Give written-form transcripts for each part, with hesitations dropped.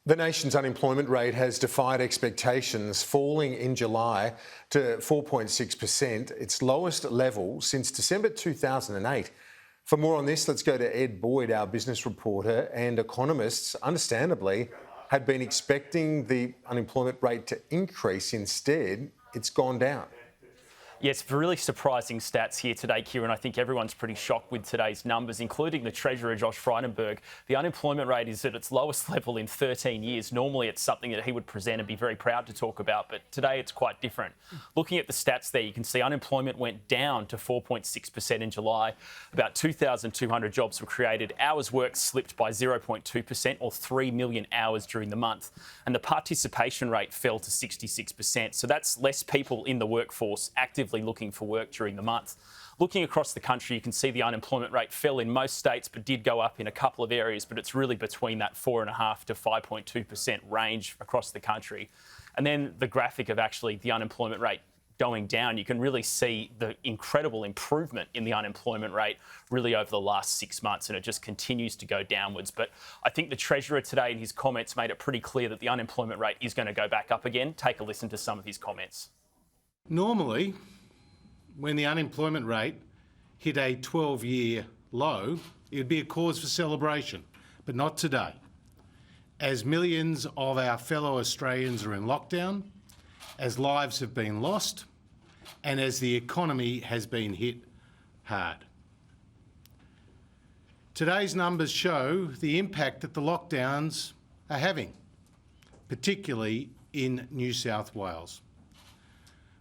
The nation's unemployment rate has defied expectations, falling in July to 4.6%, its lowest level since December 2008. For more on this, let's go to Ed Boyd, our business reporter, and economists, understandably, had been expecting the unemployment rate to increase. Instead, it's gone down. Yes, really surprising stats here today, Kieran. I think everyone's pretty shocked with today's numbers, including the Treasurer, Josh Frydenberg. The unemployment rate is at its lowest level in 13 years. Normally, it's something that he would present and be very proud to talk about, but today it's quite different. Looking at the stats there, you can see unemployment went down to 4.6% in July. About 2,200 jobs were created. Hours worked slipped by 0.2%, or 3 million hours during the month. And the participation rate fell to 66%. So that's less people in the workforce actively looking for work during the month. Looking across the country, you can see the unemployment rate fell in most states, but did go up in a couple of areas. But it's really between that 4.5% to 5.2% range across the country. And then the graphic of actually the unemployment rate going down, you can really see the incredible improvement in the unemployment rate really over the last 6 months, and it just continues to go downwards. But I think the Treasurer today in his comments made it pretty clear that the unemployment rate is going to go back up again. Take a listen to some of his comments. Normally, when the unemployment rate hit a 12-year low, it would be a cause for celebration, but not today. As millions of our fellow Australians are in lockdown, as lives have been lost, and as the economy has been hit hard. Today's numbers show the impact that the lockdowns are having, particularly in New South Wales,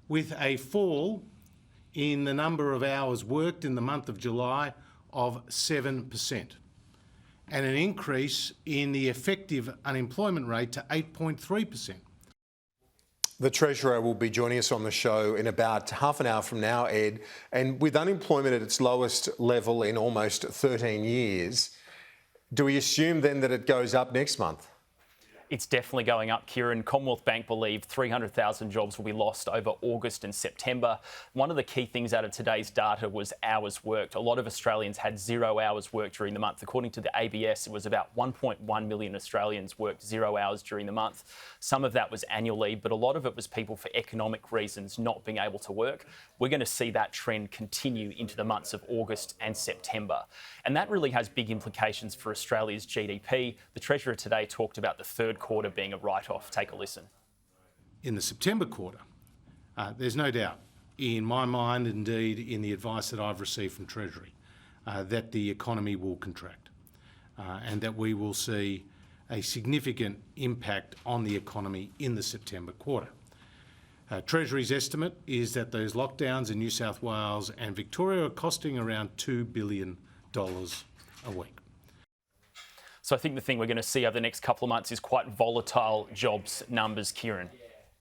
with a fall in the number of hours worked in the month of July of 7%, and an increase in the effective unemployment rate to 8.3%. The Treasurer will be joining us on the show in about half an hour from now, Ed. And with unemployment at its lowest level in almost 13 years, do we assume then that it goes up next month? It's definitely going up, Kieran. Commonwealth Bank believe 300,000 jobs will be lost over August and September. One of the key things out of today's data was hours worked. A lot of Australians had 0 hours worked during the month. According to the ABS, it was about 1.1 million Australians worked 0 hours during the month. Some of that was annual leave, but a lot of it was people for economic reasons not being able to work. We're going to see that trend continue into the months of August and September. And that really has big implications for Australia's GDP. The Treasurer today talked about the third quarter being a write-off. Take a listen. In the September quarter, there's no doubt in my mind, indeed in the advice that I've received from Treasury, that the economy will contract and that we will see a significant impact on the economy in the September quarter. Treasury's estimate is that those lockdowns in New South Wales and Victoria are costing around $2 billion a week. So I think the thing we're going to see over the next couple of months is quite volatile jobs numbers, Kieran.